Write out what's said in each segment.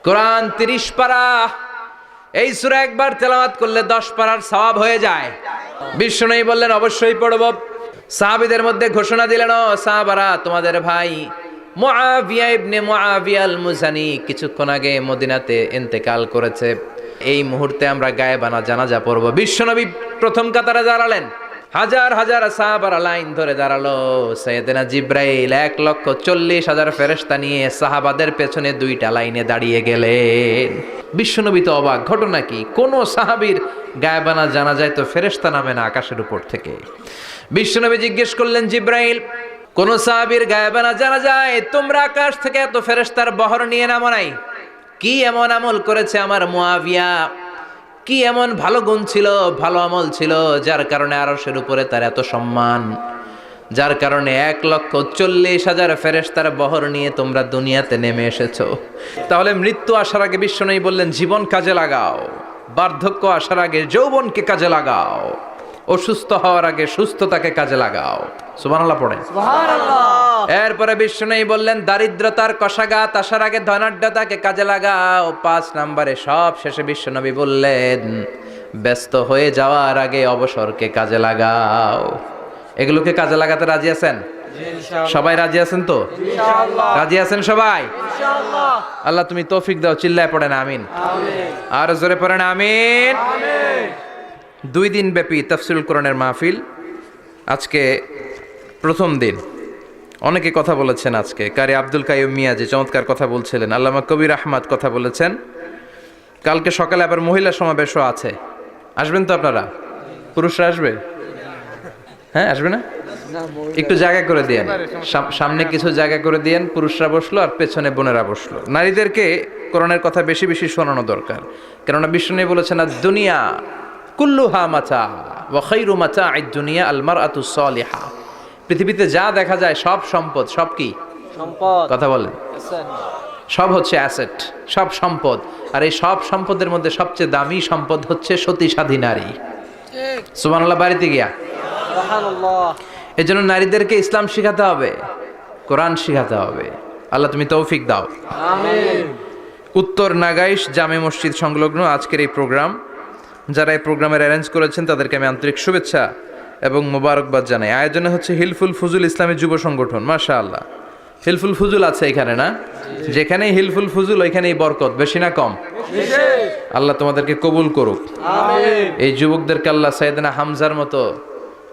কোরআন 30 পারা, এই সূরা একবার তেলাওয়াত করলে 10 পারার সওয়াব হয়ে যায়। বিশ্বনবী বললেন অবশ্যই পড়ব। সাহাবীদের মধ্যে ঘোষণা দিলেন, ও সাহাবারা, তোমাদের ভাই মুআবিয়া ইবনে মুআবিয়া আল মুজানি কিছুক্ষণ আগে মদিনাতে ইন্তেকাল করেছে। এই মুহূর্তে আমরা গায়েবানা জানাজা পড়ব। বিশ্বনবী প্রথম কাতারে দাঁড়ালেন, হাজার হাজার সাহাবারা লাইন ধরে দাঁড়ালো। সাইয়েদনা জিব্রাইল 1,40,000 ফেরেশতা নিয়ে সাহাবাদের পেছনে 2টা লাইনে দাঁড়িয়ে গেলেন। বিশ্বনবী তো অবাক, ঘটনা কি? কোন সাহাবীর গায়েবানা জানাজায় তো ফেরেশতা নামে না আকাশের উপর থেকে। বিশ্বনবী জিজ্ঞেস করলেন, জিব্রাইল, কোন সাহাবীর গায়েবানা জানাজায় তোমরা আকাশ থেকে এত ফেরেশতার বহর নিয়ে নামো নাই? কি এমন আমল করেছে আমার মুআবিয়া? কি এমন ভালো গুণ ছিল, ভালো আমল ছিল, যার কারণে আরশের উপরে তার এত সম্মান, যার কারণে 1,40,000 ফেরেশতার বহর নিয়ে তোমরা দুনিয়াতে নেমে এসেছো? তাহলে মৃত্যু আসার আগে বিশ্বনবী বললেন, জীবন কাজে লাগাও, বার্ধক্য আসার আগে যৌবনকে কাজে লাগাও, অসুস্থ হওয়ার আগে সুস্থতাকে কাজে লাগাও। সুবহানাল্লাহ পড়েন। সুবহানাল্লাহ। এরপরে বিশ্বনবী বললেন, দারিদ্রতার কষাঘাত আসার আগে ধনাঢ্যতাকে কাজে লাগাও। 5 নম্বরে সব শেষে বিশ্বনবী বললেন, ব্যস্ত হয়ে যাওয়ার আগে অবসরকে কাজে লাগাও। এগুলোকে কাজে লাগাতে রাজি আছেন? সবাই রাজি আছেন তো? ইনশাআল্লাহ। রাজি আছেন সবাই? ইনশাআল্লাহ। আল্লাহ তুমি তৌফিক দাও, চিল্লায় পড়েন আমিন। আমিন। আর জোরে পড়েন আমিন। আমিন। 2 দিন ব্যাপী তাফসীরুল কোরআনের মাহফিল, আজকে প্রথম দিন। অনেকে কথা বলেছেন আজকে। কারি আব্দুল কাইয়ুম মিয়া যে চমৎকার কথা বলছিলেন, আল্লামা কবির আহমদ কথা বলেছেন। কালকে সকালে আবার মহিলা সমাবেশও আছে। আসবেন তো আপনারা? পুরুষরা আসবে? হ্যাঁ, আসবে না? একটু জায়গা করে দিয়েন, সামনে কিছু জায়গা করে দিয়েন। পুরুষরা বসলো আর পেছনে বোনেরা বসলো। নারীদেরকে কোরআনের কথা বেশি বেশি শোনানো দরকার, কেননা বিষ্ণু বলেছেন, আর দুনিয়া কুল্লুহা মাতা ওয়া খায়রু মাতা'আদ দুনিয়া আল মারআতুস সালিহা। পৃথিবীতে যা দেখা যায় সব সম্পদ। সব কি সম্পদ? কথা বলেন। সব হচ্ছে অ্যাসেট, সব সম্পদ। আর এই সব সম্পদের মধ্যে সবচেয়ে দামি সম্পদ হচ্ছে সতী সাধী নারী। সুবহানাল্লাহ। বাড়িতে গিয়া সুবহানাল্লাহ। এজন্য নারীদেরকে ইসলাম শিখাতে হবে, কোরআন শিখাতে হবে। আল্লাহ তুমি তৌফিক দাও। আমিন। উত্তর নাগাইশ জামে মসজিদ সংলগ্ন আজকের এই প্রোগ্রাম, যারা এই প্রোগ্রামের অ্যারেঞ্জ করেছেন তাদেরকে আমি আন্তরিক শুভেচ্ছা এবং মোবারকবাদ জানাই। আয়োজনে হচ্ছে হিলফুল ফুজুল ইসলামী যুব সংগঠন। মাশাআল্লাহ, হিলফুল ফুজুল আছে এখানে না? যেখানেই হিলফুল ফুজুল ওইখানেই বরকত, বেশি না কম? আল্লাহ তোমাদেরকে কবুল করুক। আমিন। এই যুবকদেরকে আল্লাহ সাইয়েদনা হামজার মতো,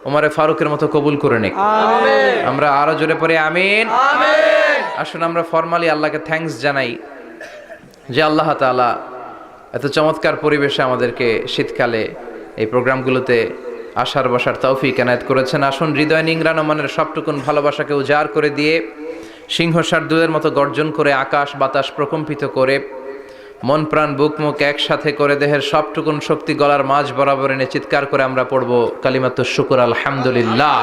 ওমরে ফারুকের মতো কবুল করে নিক। আমিন। আমরা আরো জোরে পড়ে আমিন। আমিন। আসুন আমরা ফরমালি আল্লাহকে থ্যাঙ্কস জানাই যে আল্লাহ তাআলা এত চমৎকার পরিবেশে আমাদেরকে শীতকালে এই প্রোগ্রামগুলোতে আসার বসার তৌফিক এনায়েত করেছেন। আসুন হৃদয় নিংড়ানো মনের সবটুকুন ভালোবাসাকে উজাড় করে দিয়ে, সিংহ শার্দুলের মতো গর্জন করে, আকাশ বাতাস প্রকম্পিত করে, মন প্রাণ বুক মুখ একসাথে করে, দেহের সবটুকুন শক্তি গলার মাঝ বরাবর এনে চিৎকার করে আমরা পড়ব কালিমাতুশ শুকর আলহামদুলিল্লাহ।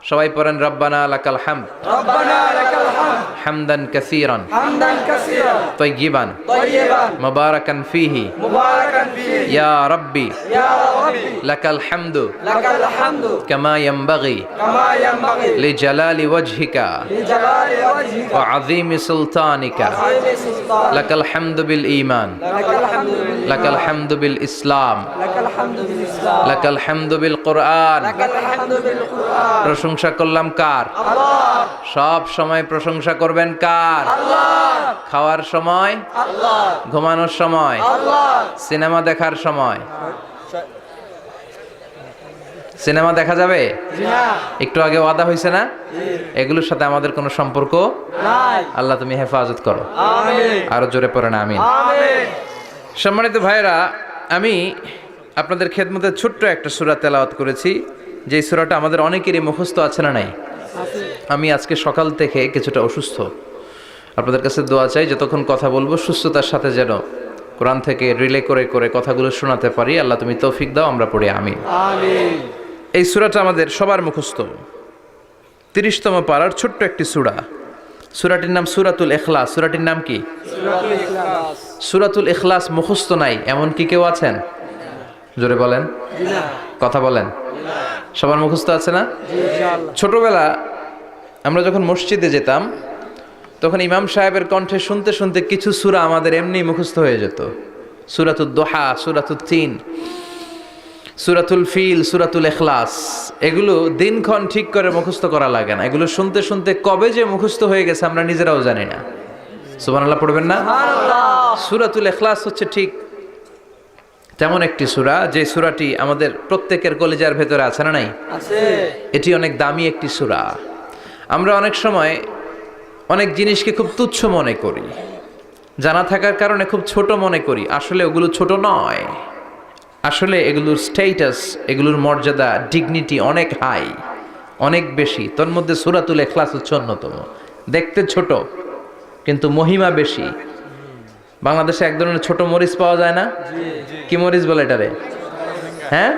সবাই পড়েন, রব্বানা লাকাল হামদ, রব্বানা লাকাল হামদ, হামদান কাসীরান, হামদান কাসীরান, তাইয়িবান, তাইয়িবান, মুবারাকান ফীহি, মুবারাকান ফীহি, ইয়া রাব্বি, ইয়া রাব্বি, লাকাল হামদু, লাকাল হামদু, কামা ইয়ানবাগি, কামা ইয়ানবাগি, লিজালালি ওয়াজহিকা, লিজালালি ওয়াজহিকা, ওয়া আযীমি সুলতানিকা, ওয়া আযীমি সুলতানিকা, লাকাল হামদু বিল ঈমান, লাকাল হামদু বিল ঈমান, লাকাল হামদু বিল ইসলাম, লাকাল হামদু বিল ইসলাম, লাকাল হামদু বিল কুরআন, লাকাল হামদু বিল কুরআন। প্রশংসা করলাম কার? আল্লাহ। সব সময় প্রশংসা করবেন কার? আল্লাহ। খাওয়ার সময় আল্লাহ, ঘুমানোর সময় আল্লাহ, সিনেমা দেখার সময়। সিনেমা দেখা যাবে? একটু আগে ওয়াদা হয়েছে না? এগুলোর সাথে আমাদের কোনো সম্পর্ক নাই। আল্লাহ তুমি হেফাজত করো। আমিন। আরো জোরে পড়েন আমিন। আমিন। সম্মানিত ভাইরা, আমি আপনাদের খেদমতে ছোট্ট একটা সূরা তেলাওয়াত করেছি, যে সূরাটা আমাদের অনেকেরই মুখস্থ আছে না নাই? আমি আজকে সকাল থেকে কিছুটা অসুস্থ। আপনাদের কাছে দোয়া চাই, যতক্ষণ কথা বলবো সুস্থতার সাথে যেন কোরআন থেকে রিলে করে করে কথাগুলো শোনাতে পারি। আল্লাহ তুমি তৌফিক দাও। আমরা পড়ি আমিন। আমিন। এই সূরাটা আমাদের সবার মুখস্থ, 30তম পারার ছোট্ট একটি সূরা। সূরাটির নাম সূরাতুল ইখলাস। সূরাটির নাম কি? সূরাতুল ইখলাস। সূরাতুল ইখলাস মুখস্থ নাই এমন কি কেউ আছেন? জোরে বলেন। কথা বলেন। সবার মুখস্থ আছে না? ছোটবেলা আমরা যখন মসজিদে যেতাম তখন ইমাম সাহেবের কণ্ঠে শুনতে শুনতে কিছু সূরা আমাদের এমনি মুখস্থ হয়ে যেত। সূরাতুদ দোহা, সূরাতুত তিন, সূরাতুল ফিল, সূরাতুল ইখলাস, এগুলো দিনক্ষণ ঠিক করে মুখস্থ করা লাগে না। এগুলো শুনতে শুনতে কবে যে মুখস্থ হয়ে গেছে আমরা নিজেরাও জানি না। সুবহানাল্লাহ পড়বেন না? সূরাতুল ইখলাস হচ্ছে ঠিক তেমন একটি সূরা যে সূরাটি আমাদের প্রত্যেকের কলিজার ভেতরে আছে না নাই? আছে। এটি অনেক দামি একটি সূরা। আমরা অনেক সময় অনেক জিনিসকে খুব তুচ্ছ মনে করি, জানা থাকার কারণে খুব ছোট মনে করি। আসলে ওগুলো ছোট নয়, আসলে এগুলোর স্ট্যাটাস, এগুলোর মর্যাদা, ডিগনিটি অনেক হাই, অনেক বেশি। তোর মধ্যে সূরাতুল ইখলাস হচ্ছে অন্যতম। দেখতে ছোট কিন্তু মহিমা বেশি। বাংলাদেশে এক ধরনের ছোট মরিচ পাওয়া যায় না? কি মরিচ বলে এটারে? হ্যাঁ,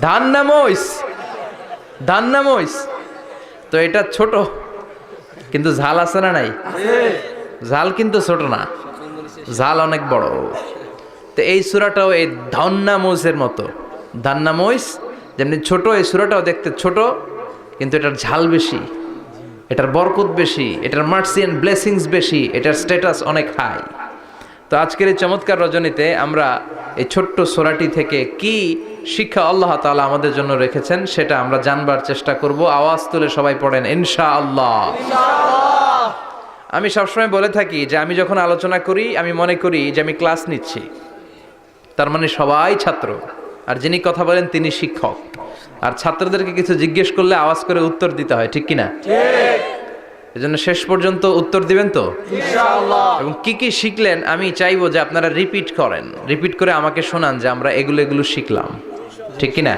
ধান্না মরিচ, ধান্না মরিচ। তো এটা ছোট কিন্তু ঝাল আছে না নাই? ঝাল কিন্তু ছোট না, ঝাল অনেক বড়। তো এই সূরাটাও এই ধান্না মরিচের মতো। ধান্না মরিচ যেমনি ছোট, এই সূরাটাও দেখতে ছোট কিন্তু এটার ঝাল বেশি, এটার বরকত বেশি, এটার মার্সি এন্ড ব্লেসিংস বেশি, এটার স্ট্যাটাস অনেক হাই। তো আজকের এই চমৎকার রজনীতে আমরা এই ছোট্ট সূরাটি থেকে কি শিক্ষা আল্লাহ তাআলা আমাদের জন্য রেখেছেন সেটা আমরা জানবার চেষ্টা করব। আওয়াজ তুলে সবাই পড়েন ইনশাআল্লাহ। আমি সবসময় বলে থাকি যে আমি যখন আলোচনা করি আমি মনে করি যে আমি ক্লাস নিচ্ছি, তার মানে সবাই ছাত্র, আর যিনি কথা বলেন তিনি শিক্ষক। আর ছাত্রদেরকে কিছু জিজ্ঞেস করলে আওয়াজ করে উত্তর দিতে হয়, ঠিক কিনা? এজন্য শেষ পর্যন্ত উত্তর দিবেন তো ইনশাআল্লাহ। এবং কি কি শিখলেন আমি চাইবো যে আপনারা রিপিট করেন, রিপিট করে আমাকে শোনান যে আমরা এগুলো শিখলাম, ঠিক কিনা?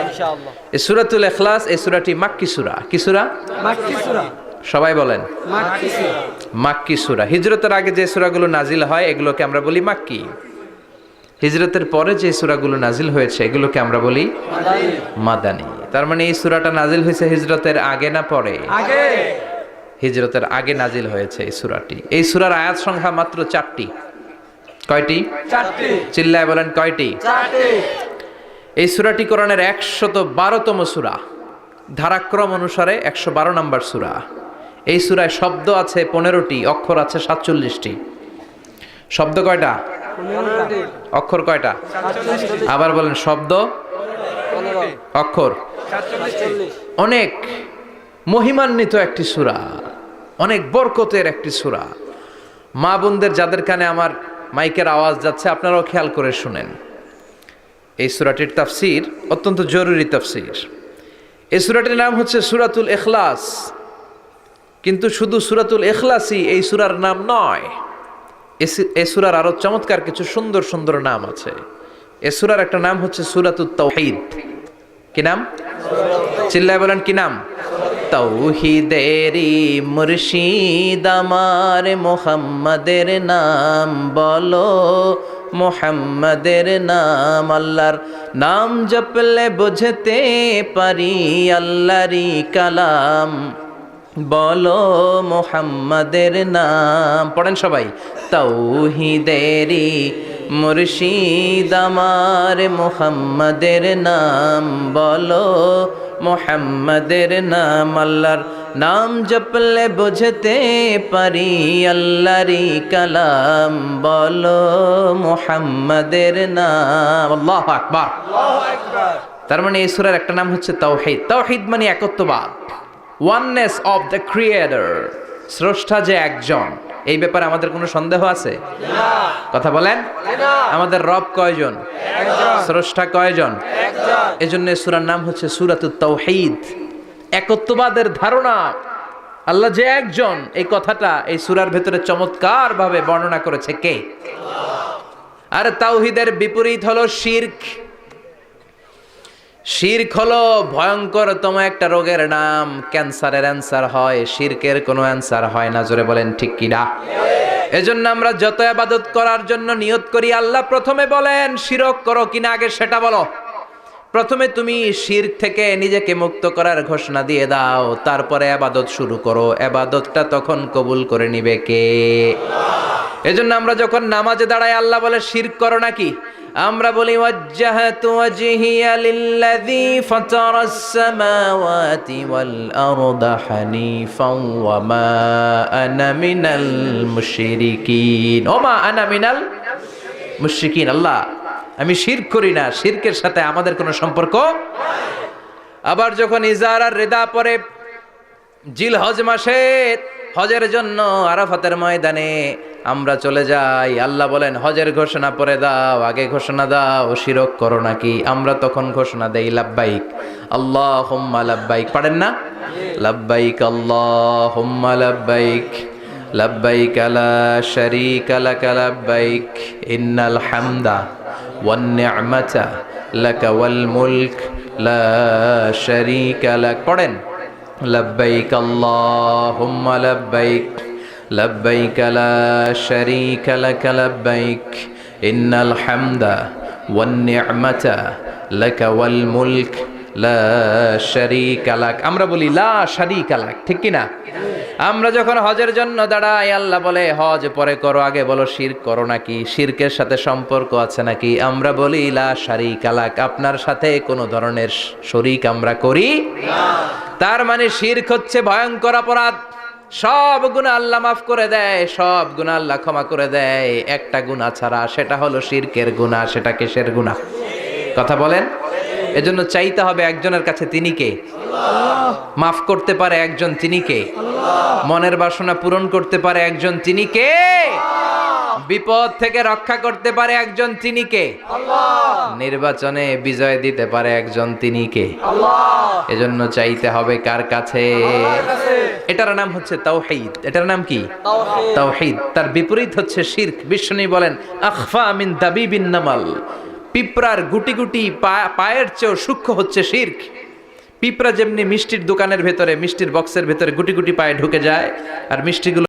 ইনশাআল্লাহ। এই সূরাতুল ইখলাস, এই সূরাটি মাক্কি সূরা। কি সূরা? মাক্কি সূরা। সবাই বলেন মাক্কি সূরা। মাক্কি সূরা। হিজরতের আগে যে সূরাগুলো নাজিল হয় এগুলোকে আমরা বলি মাক্কি। হিজরতের পরে যে সূরাগুলো নাজিল হয়েছে এগুলোকে আমরা বলি মাদানী। তার মানে এই সূরাটা নাজিল হয়েছে হিজরতের আগে না পরে? আগে। হিজরতের আগে নাজিল হয়েছে এই সূরাটি। এই সূরার আয়াত সংখ্যা মাত্র 4টি। কয়টি? 4টি। চিল্লায় বলেন কয়টি? 4টি। এই সূরাটি কোরআনের 112তম সূরা, ধারাক্রম অনুসারে 112 নম্বর সূরা। এই সূরায় শব্দ আছে 15টি, অক্ষর আছে 47টি। শব্দ কয়টা? 15টি। অক্ষর কয়টা? 47টি। আবার বলেন শব্দ 15, অক্ষর 47। অনেক মহিমান্বিত একটি সূরা, অনেক বরকতের একটি সূরা। মা বোনদের যাদের কানে আমার মাইকের আওয়াজ যাচ্ছে আপনারাও খেয়াল করে শুনেন। এই সূরাটির তাফসীর অত্যন্ত জরুরি তাফসীর। এই সূরাটির নাম হচ্ছে সূরাতুল ইখলাস, কিন্তু শুধু সূরাতুল ইখলাসই এই সূরার নাম নয়। এই সূরার আরো চমৎকার কিছু সুন্দর সুন্দর নাম আছে। এই সূরার একটা নাম হচ্ছে সূরাতুত তাওহীদ। কি নাম? চিল্লায় বলেন কি নাম? তাওহীদেরি মুর্শিদ আমার মুহাম্মাদের নাম বলো, মুহাম্মাদের নাম। আল্লাহর নাম জপলে বুঝতে পারি আল্লাহরই কালাম, বলো মুহাম্মাদের নাম। পড়েন সবাই। তাওহীদেরি মুর্শিদ আমার মুহাম্মাদের নাম বলো, মুহাম্মাদের নাম। আল্লাহর নাম জপলে বুঝতে পারি আল্লাহরই কালাম, বলো মুহাম্মাদের নাম। আল্লাহু আকবার, আল্লাহু আকবার। তার মানে এই সূরার একটা নাম হচ্ছে তাওহীদ। তাওহীদ মানে একত্ববাদ, ওয়াননেস অফ দ্য ক্রিয়েটর। স্রষ্টা যে একজন, এই ব্যাপারে আমাদের কোনো সন্দেহ আছে? না। কথা বলেন। আমাদের রব কয়জন? একজন। স্রষ্টা কয়জন? একজন। এজন্য সূরার নাম হচ্ছে সূরাতুত তাওহীদ। একত্ববাদের ধারণা, আল্লাহ যে একজন, এই কথাটা এই সূরার ভেতরে চমৎকার ভাবে বর্ণনা করেছে কে? আল্লাহ। আর তাওহীদের বিপরীত হলো শিরক। শিরক হলো ভয়ঙ্করতম একটা রোগের নাম। ক্যান্সারের অ্যান্সার হয়, শিরকের কোনো অ্যান্সার হয় না। জোরে বলেন ঠিক কিনা? এজন্য আমরা যত ইবাদত করার জন্য নিয়ত করি, আল্লাহ প্রথমে বলেন শিরক করো কিনা আগে সেটা বলো। প্রথমে তুমি শিরক থেকে নিজেকে মুক্ত করার ঘোষণা দিয়ে দাও, তারপরে ইবাদত শুরু করো। ইবাদতটা তখন কবুল করে নিবে কে? এজন্য আমরা যখন নামাজে দাঁড়াই আল্লাহ বলে শিরক করো নাকি, আমরা বলি ওয়াজ্জাহাতু ওয়াজহিয়া লিল্লাযী ফাতারাস সামাওয়াতি ওয়াল আরদা হানিফাও ওয়া মা আনা মিনাল মুশরিকিন। ওমা আনা মিনাল মুশরিকিন, আল্লাহ আমি শিরক করি না, শিরকের সাথে আমাদের কোনো সম্পর্ক। আবার যখন ইজার আর রিদা পরে জিলহজ মাসে হজের জন্য আরাফাতের ময়দানে আমরা চলে যাই, আল্লাহ বলেন হজের ঘোষণা পরে দাও, আগে ঘোষণা দাও শিরক করো নাকি। আমরা তখন ঘোষণা দেই লাব্বাইক আল্লাহুম্মা লাব্বাইক, পারেন না? লাব্বাইক আল্লাহুম্মা লাব্বাইক লাব্বাইক লা শারীকা লাকা লাব্বাইক ইন্নাল হামদা ওয়ান নি'মাতা লাকা ওয়াল মুলক লা শারীকা লাক। পড়েন লব্বাইক আল্লাহুম্মা লব্বাইক লব্বাইক লা শারীকা লাকা লব্বাইক ইন্নাল হামদা ওয়ান নি'মাতা লাকা ওয়াল মুলক লা শারীকা লাক। আমরা বলি লা শারীকা লাক, ঠিক কি না? আমরা যখন হজের জন্য দাঁড়াই আল্লাহ বলে হজ পরে করো, আগে বলো শিরক করো নাকি, শিরকের সাথে সম্পর্ক আছে নাকি। আমরা বলি লা শারীকা লাক, আপনার সাথে কোনো ধরনের শরীক আমরা করি না। তার মানে শিরক হচ্ছে ভয়ঙ্কর অপরাধ। সব গুনাহ আল্লাহ মাফ করে দেয়, সব গুনাহ আল্লাহ ক্ষমা করে দেয়, একটা গুনাহ ছাড়া, সেটা হলো শিরকের গুনাহ। সেটা কিসের গুনাহ? কথা বলেন। এজন্য চাইতে হবে একজনের কাছে, তিনি কে? আল্লাহ। মাফ করতে পারে একজন, তিনি কে? আল্লাহ। মনের বাসনা পূরণ করতে পারে একজন, তিনি কে? আল্লাহ। বিপদ থেকে রক্ষা করতে পারে একজন, তিনি কে? আল্লাহ। নির্বাচনে বিজয় দিতে পারে একজন, তিনি কে? আল্লাহ। এজন্য চাইতে হবে কার কাছে? আল্লাহর কাছে। এটার নাম হচ্ছে তাওহীদ। এটার নাম কি? তাওহীদ। তাওহীদ। তার বিপরীত হচ্ছে শিরক। বিষ্ণু বলেন আখফা মিন দাবিবিন নামাল, পিঁপড়ার গুটি গুটি পায়ের চেয়েও সূক্ষ্ম হচ্ছে শিরক। পিঁপড়া যেমনি মিষ্টির দোকানের ভেতরে, মিষ্টির বক্সের ভেতরে গুটি গুটি পায়ে ঢুকে যায়, আর মিষ্টিগুলো